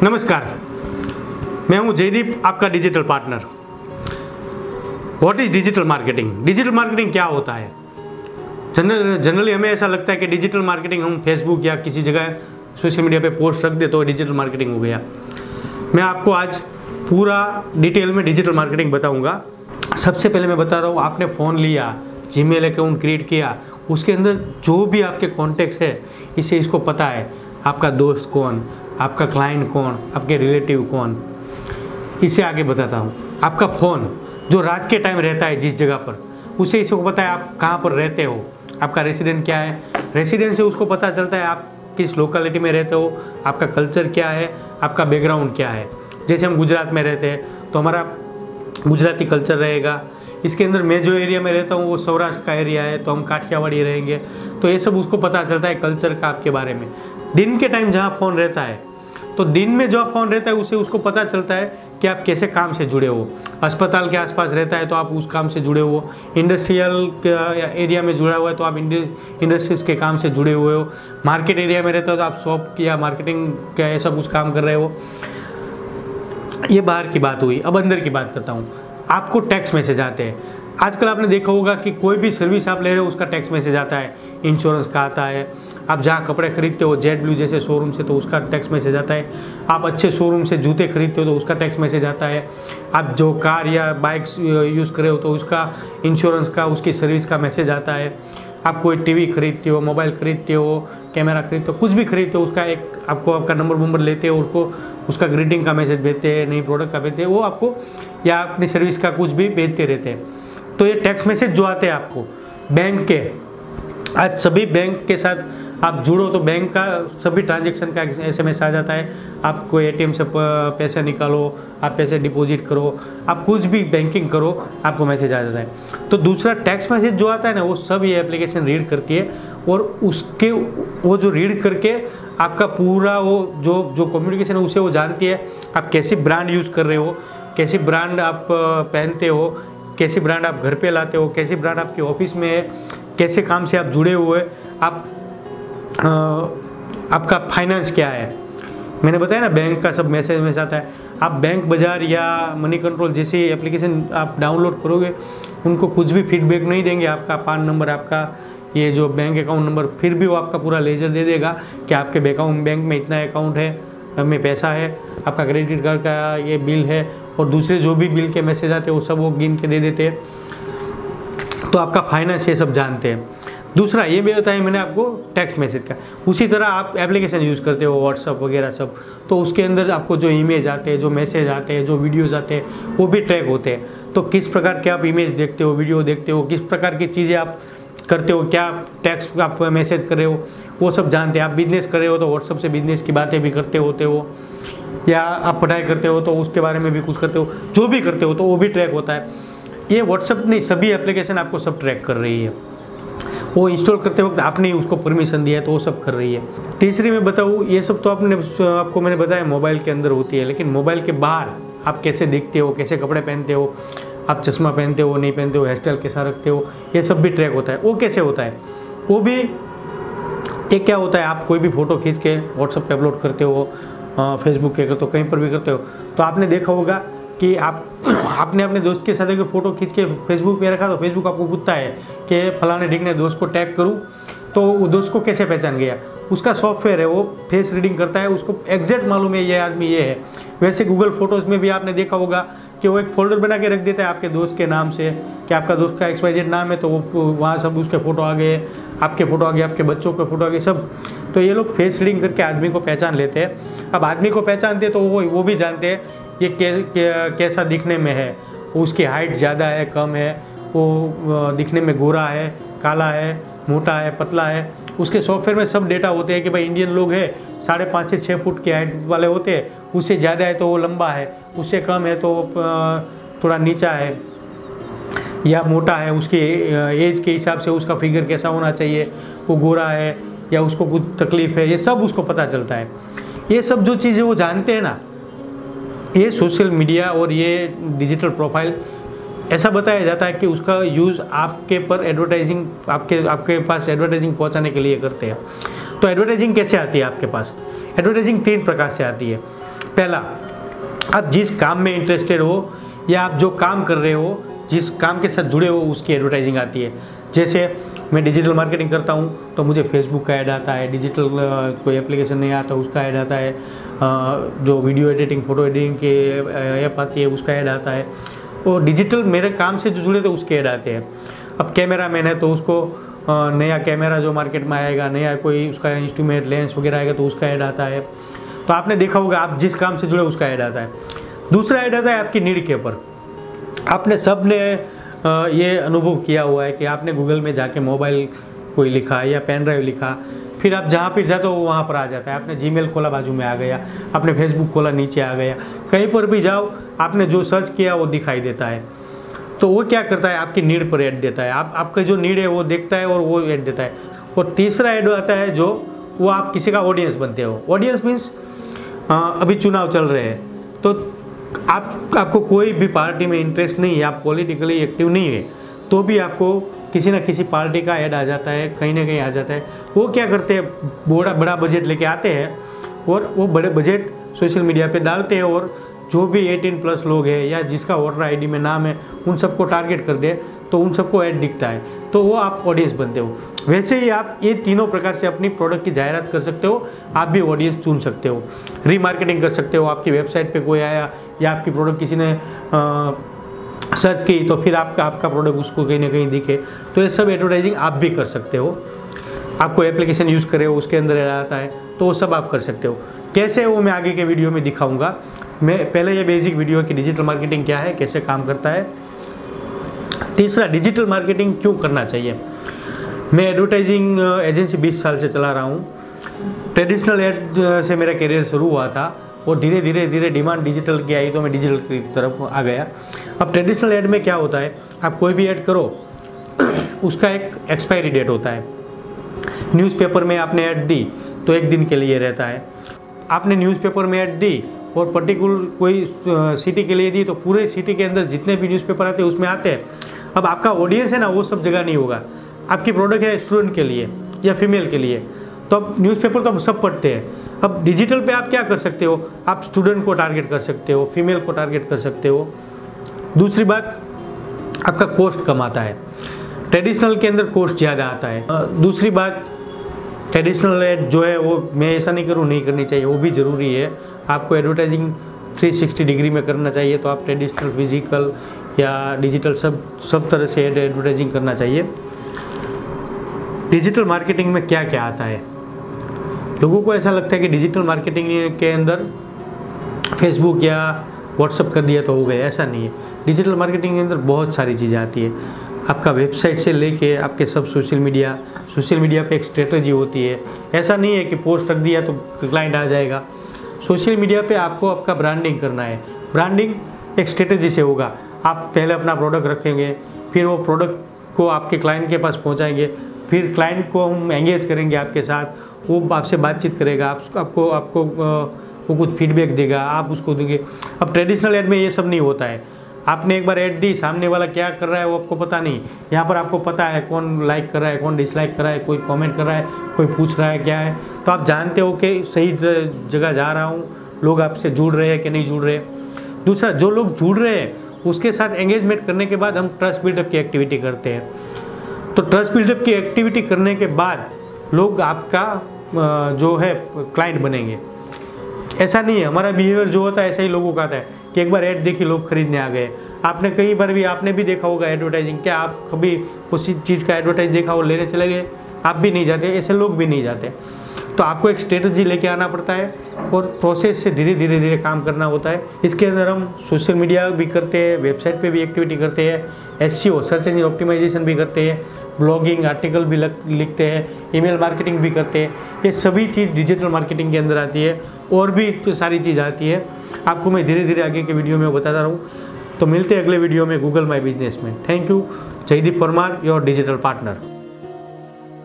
नमस्कार, मैं हूं जयदीप, आपका digital partner. What is digital marketing? Digital marketing क्या होता है? जनरली हमें ऐसा लगता है कि डिजिटल मार्केटिंग हम फेसबुक या किसी जगह सोशल मीडिया पे पोस्ट रख दे तो डिजिटल मार्केटिंग हो गया। मैं आपको आज पूरा डिटेल में डिजिटल मार्केटिंग बताऊंगा। सबसे पहले मैं बता रहा हूँ, आपने फ़ोन लिया, जीमेल अकाउंट क्रिएट किया, उसके अंदर जो भी आपके कॉन्टेक्ट है इससे इसको पता है आपका दोस्त कौन, आपका क्लाइंट कौन, आपके रिलेटिव कौन। इससे आगे बताता हूँ, आपका फ़ोन जो रात के टाइम रहता है जिस जगह पर, उसे इसको पता है आप कहाँ पर रहते हो, आपका रेसिडेंट क्या है। रेसिडेंट से उसको पता चलता है आप किस लोकेलिटी में रहते हो, आपका कल्चर क्या है, आपका बैकग्राउंड क्या है। जैसे हम गुजरात में रहते हैं तो हमारा गुजराती कल्चर रहेगा। इसके अंदर मैं जो एरिया में रहता हूँ वो सौराष्ट्र का एरिया है तो हम काठियावाड़ी रहेंगे। तो ये सब उसको पता चलता है कल्चर का आपके बारे में। दिन के टाइम जहाँ फ़ोन रहता है तो दिन में जो फ़ोन रहता है उसे उसको पता चलता है कि आप कैसे काम से जुड़े हो। अस्पताल के आसपास रहता है तो आप उस काम से जुड़े हो। इंडस्ट्रियल एरिया में जुड़ा हुआ है तो आप इंडस्ट्रीज के काम से जुड़े हुए हो। मार्केट एरिया में रहता हो तो आप शॉप या मार्केटिंग का ऐसा कुछ काम कर रहे हो। ये बाहर की बात हुई। अब अंदर की बात करता हूँ। आपको टेक्स्ट मैसेज आते हैं। आजकल आपने देखा होगा कि कोई भी सर्विस आप ले रहे हो उसका टेक्स्ट मैसेज आता है। इंश्योरेंस का आता है, आप जहाँ कपड़े खरीदते हो जेट ब्लू जैसे शोरूम से तो उसका टेक्स्ट मैसेज आता है। आप अच्छे शोरूम से जूते खरीदते हो तो उसका टेक्स्ट मैसेज आता है। आप जो कार या बाइक्स यूज़ कर रहे हो तो उसका इंश्योरेंस का, उसकी सर्विस का मैसेज आता है। आप कोई टीवी खरीदते हो, मोबाइल खरीदते हो, कैमरा खरीदते हो, कुछ भी खरीदते हो, उसका एक आपको आपका नंबर लेते हो, उसको उसका ग्रीटिंग का मैसेज भेजते हैं, नई प्रोडक्ट का भेजते हैं, वो आपको या अपनी सर्विस का कुछ भी भेजते रहते हैं। तो ये टेक्स्ट मैसेज जो आते हैं आपको बैंक के, आज सभी बैंक के साथ आप जुड़ो तो बैंक का सभी ट्रांजैक्शन का SMS आ जाता है। आप कोई ATM से पैसे निकालो, आप पैसे डिपॉजिट करो, आप कुछ भी बैंकिंग करो, आपको मैसेज आ जाता है। तो दूसरा टेक्स्ट मैसेज जो आता है ना, वो सब ये एप्लीकेशन रीड करती है और उसके वो जो रीड करके आपका पूरा वो जो कम्युनिकेशन है उसे वो जानती है। आप कैसी ब्रांड यूज़ कर रहे हो, कैसी ब्रांड आप पहनते हो, कैसी ब्रांड आप घर पे लाते हो, कैसी ब्रांड आपके ऑफिस में है, कैसे काम से आप जुड़े हुए, आपका फाइनेंस क्या है। मैंने बताया ना बैंक का सब मैसेज आता है। आप बैंक बाज़ार या मनी कंट्रोल जैसी एप्लीकेशन आप डाउनलोड करोगे, उनको कुछ भी फीडबैक नहीं देंगे। आपका पान नंबर, आपका ये जो बैंक अकाउंट नंबर, फिर भी वो आपका पूरा लेजर दे देगा कि आपके बैंक में इतना अकाउंट है, में पैसा है, आपका क्रेडिट कार्ड का ये बिल है, और दूसरे जो भी बिल के मैसेज आते हैं वो सब वो गिन के दे देते हैं। तो आपका फाइनेंस ये सब जानते हैं। दूसरा ये भी बताया मैंने आपको टेक्स्ट मैसेज का। उसी तरह आप एप्लीकेशन यूज़ करते हो व्हाट्सअप वगैरह सब, तो उसके अंदर आपको जो इमेज आते हैं, जो मैसेज आते हैं, जो वीडियोज़ आते हैं, वो भी ट्रैक होते हैं। तो किस प्रकार के आप इमेज देखते हो, वीडियो देखते हो, किस प्रकार की चीज़ें आप करते हो, क्या टेक्स्ट आप मैसेज कर रहे हो, वो सब जानते हैं। आप बिजनेस कर रहे हो तो व्हाट्सअप से बिजनेस की बातें भी करते होते हो, या आप पढ़ाई करते हो तो उसके बारे में भी कुछ करते हो, जो भी करते हो तो वो भी ट्रैक होता है। ये व्हाट्सअप नहीं, सभी एप्लीकेशन आपको सब ट्रैक कर रही है। वो इंस्टॉल करते वक्त आपने उसको परमिशन दिया है तो वो सब कर रही है। तीसरी मैं बताऊँ, ये सब तो आपको मैंने बताया मोबाइल के अंदर होती है, लेकिन मोबाइल के बाहर आप कैसे दिखते हो, कैसे कपड़े पहनते हो, आप चश्मा पहनते हो नहीं पहनते हो, हेयर स्टाइल कैसा रखते हो, ये सब भी ट्रैक होता है। वो कैसे होता है? वो भी एक क्या होता है, आप कोई भी फ़ोटो खींच के व्हाट्सअप पे अपलोड करते हो, फेसबुक के करते हो, कहीं पर भी करते हो, तो आपने देखा होगा कि आपने अपने दोस्त के साथ अगर फ़ोटो खींच के फेसबुक पे रखा तो फेसबुक आपको पूछता है कि फलाने ढिकने दोस्त को टैग करूं, तो वो दोस्त को कैसे पहचान गया? उसका सॉफ्टवेयर है, वो फेस रीडिंग करता है, उसको एग्जैक्ट मालूम है ये आदमी ये है। वैसे गूगल फोटोज़ में भी आपने देखा होगा कि वो एक फोल्डर बना के रख देता है आपके दोस्त के नाम से, कि आपका दोस्त का XYZ नाम है, तो वो वहाँ सब उसके फ़ोटो आ गए, आपके फ़ोटो आ गए, आपके बच्चों के फ़ोटो आ गए सब। तो ये लोग फेस रीडिंग करके आदमी को पहचान लेते हैं। अब आदमी को पहचानते हैं तो वो भी जानते हैं ये कैसा दिखने में है, उसकी हाइट ज़्यादा है कम है, वो दिखने में गोरा है काला है, मोटा है पतला है। उसके सॉफ्टवेयर में सब डेटा होते हैं कि भाई इंडियन लोग है 5.5 से 6 फुट की हाइट वाले होते हैं, उससे ज़्यादा है तो वो लंबा है, उससे कम है तो थोड़ा नीचा है या मोटा है, उसकी एज के हिसाब से उसका फिगर कैसा होना चाहिए, वो गोरा है या उसको कुछ तकलीफ़ है, ये सब उसको पता चलता है। ये सब जो चीज़ें वो जानते हैं ना, ये सोशल मीडिया और ये डिजिटल प्रोफाइल ऐसा बताया जाता है कि उसका यूज़ आपके पर एडवर्टाइजिंग आपके पास एडवर्टाइजिंग पहुंचाने के लिए करते हैं। तो एडवर्टाइजिंग कैसे आती है आपके पास? एडवर्टाइजिंग 3 प्रकार से आती है। पहला, आप जिस काम में इंटरेस्टेड हो या आप जो काम कर रहे हो, जिस काम के साथ जुड़े हो, उसकी एडवर्टाइजिंग आती है। जैसे मैं डिजिटल मार्केटिंग करता हूँ तो मुझे फेसबुक का ऐड आता है, डिजिटल कोई एप्लीकेशन नहीं आता उसका ऐड आता है, जो वीडियो एडिटिंग फ़ोटो एडिटिंग के ऐप आती है उसका ऐड आता है, और डिजिटल मेरे काम से जो जुड़े थे उसके ऐड आते हैं। अब कैमरा मैन है तो उसको नया कैमरा जो मार्केट में आएगा, नया कोई उसका इंस्ट्रूमेंट लेंस वगैरह आएगा तो उसका ऐड आता है। तो आपने देखा होगा, आप जिस काम से जुड़े उसका ऐड आता है। दूसरा ऐड आता है आपकी नीड के ऊपर। आपने सब ने ये अनुभव किया हुआ है कि आपने गूगल में जाके मोबाइल कोई लिखा या पेन ड्राइव लिखा, फिर आप जहाँ पर जाते हो वो वहाँ पर आ जाता है। आपने जीमेल खोला बाजू में आ गया, आपने फेसबुक खोला नीचे आ गया, कहीं पर भी जाओ आपने जो सर्च किया वो दिखाई देता है। तो वो क्या करता है, आपकी नीड पर ऐड देता है, आपका जो नीड है वो देखता है और वो ऐड देता है। और तीसरा ऐड आता है जो वो आप किसी का ऑडियंस बनते हो। ऑडियंस मीन्स अभी चुनाव चल रहे हैं तो आपको कोई भी पार्टी में इंटरेस्ट नहीं है, आप पॉलिटिकली एक्टिव नहीं है, तो भी आपको किसी ना किसी पार्टी का ऐड आ जाता है, कहीं ना कहीं आ जाता है। वो क्या करते हैं, बड़ा बजट लेके आते हैं और वो बड़े बजट सोशल मीडिया पे डालते हैं, और जो भी 18+ लोग हैं या जिसका वोटर आईडी में नाम है उन सबको टारगेट कर दे तो उन सबको ऐड दिखता है, तो वो आप ऑडियंस बनते हो। वैसे ही आप ये तीनों प्रकार से अपनी प्रोडक्ट की जाहिरात कर सकते हो। आप भी ऑडियंस चुन सकते हो, रीमार्केटिंग कर सकते हो। आपकी वेबसाइट पे कोई आया या आपकी प्रोडक्ट किसी ने सर्च की तो फिर आपका प्रोडक्ट उसको कहीं ना कहीं दिखे, तो ये सब एडवर्टाइजिंग आप भी कर सकते हो। आपको एप्लीकेशन यूज़ करे हो उसके अंदर आता है तो वो सब आप कर सकते हो। कैसे, वो मैं आगे के वीडियो में दिखाऊंगा। मैं पहले ये बेसिक वीडियो है कि डिजिटल मार्केटिंग क्या है, कैसे काम करता है। तीसरा, डिजिटल मार्केटिंग क्यों करना चाहिए। मैं एडवर्टाइजिंग एजेंसी 20 साल से चला रहा हूँ। ट्रेडिशनल एड से मेरा करियर शुरू हुआ था और धीरे धीरे डिमांड डिजिटल की आई तो मैं डिजिटल की तरफ आ गया। अब ट्रेडिशनल एड में क्या होता है, आप कोई भी ऐड करो उसका एक एक्सपायरी डेट होता है। न्यूज़पेपर में आपने ऐड दी तो 1 दिन के लिए रहता है। आपने न्यूज़पेपर में ऐड दी और पर्टिकुलर कोई सिटी के लिए दी तो पूरे सिटी के अंदर जितने भी न्यूज़पेपर आते हैं उसमें आते हैं। अब आपका ऑडियंस है ना, वो सब जगह नहीं होगा। आपकी प्रोडक्ट है स्टूडेंट के लिए या फीमेल के लिए, तो अब न्यूज़पेपर तो सब पढ़ते हैं। अब डिजिटल पे आप क्या कर सकते हो, आप स्टूडेंट को टारगेट कर सकते हो, फीमेल को टारगेट कर सकते हो। दूसरी बात, आपका कॉस्ट कम आता है। ट्रेडिशनल के अंदर कॉस्ट ज़्यादा आता है। दूसरी बात, ट्रेडिशनल एड जो है वो मैं ऐसा नहीं करूँ नहीं करनी चाहिए, वो भी ज़रूरी है। आपको एडवर्टाइजिंग 360 डिग्री में करना चाहिए, तो आप ट्रेडिशनल, फिजिकल या डिजिटल सब तरह से एडवर्टाइजिंग करना चाहिए। डिजिटल मार्केटिंग में क्या क्या आता है, लोगों को ऐसा लगता है कि डिजिटल मार्केटिंग के अंदर फेसबुक या व्हाट्सअप कर दिया तो हो गया, ऐसा नहीं है। डिजिटल मार्केटिंग के अंदर बहुत सारी चीज़ें आती है। आपका वेबसाइट से लेके आपके सब सोशल मीडिया पे एक स्ट्रेटजी होती है। ऐसा नहीं है कि पोस्ट रख दिया तो क्लाइंट आ जाएगा। सोशल मीडिया पे आपको आपका ब्रांडिंग करना है। ब्रांडिंग एक स्ट्रेटजी से होगा। आप पहले अपना प्रोडक्ट रखेंगे, फिर वो प्रोडक्ट को आपके क्लाइंट के पास पहुंचाएंगे, फिर क्लाइंट को हम एंगेज करेंगे आपके साथ, वो आपसे बातचीत करेगा, आपको वो कुछ फीडबैक देगा, आप उसको देंगे। अब ट्रेडिशनल ऐड में ये सब नहीं होता है। आपने एक बार ऐड दी, सामने वाला क्या कर रहा है वो आपको पता नहीं। यहाँ पर आपको पता है कौन लाइक कर रहा है, कौन डिसलाइक कर रहा है, कोई कमेंट कर रहा है, कोई पूछ रहा है क्या है, तो आप जानते हो कि सही जगह जा रहा हूँ, लोग आपसे जुड़ रहे हैं कि नहीं जुड़ रहे। दूसरा, जो लोग जुड़ रहे हैं उसके साथ एंगेजमेंट करने के बाद हम ट्रस्ट बिल्डअप की एक्टिविटी करते हैं। तो ट्रस्ट बिल्डअप की एक्टिविटी करने के बाद लोग आपका जो है क्लाइंट बनेंगे। ऐसा नहीं है, हमारा बिहेवियर जो होता है ऐसा ही लोगों का आता है कि एक बार ऐड देखी लोग खरीदने आ गए। आपने कई बार भी आपने भी देखा होगा एडवर्टाइजिंग, क्या आप कभी उसी चीज़ का एडवर्टाइज देखा और लेने चले गए? आप भी नहीं जाते, ऐसे लोग भी नहीं जाते। तो आपको एक स्ट्रेटजी लेके आना पड़ता है और प्रोसेस से धीरे धीरे काम करना होता है। इसके अंदर हम सोशल मीडिया भी करते हैं, वेबसाइट पे भी एक्टिविटी करते हैं, SEO सर्च इंजन ऑप्टिमाइजेशन भी करते हैं, ब्लॉगिंग आर्टिकल भी लिखते हैं, ईमेल मार्केटिंग भी करते हैं। ये सभी चीज़ डिजिटल मार्केटिंग के अंदर आती है और भी सारी चीज़ आती है। आपको मैं धीरे धीरे आगे के वीडियो में बताता रहूँ। तो मिलते हैं अगले वीडियो में गूगल माई बिजनेस में। Thank you. Jaydeep Parmar, your digital partner.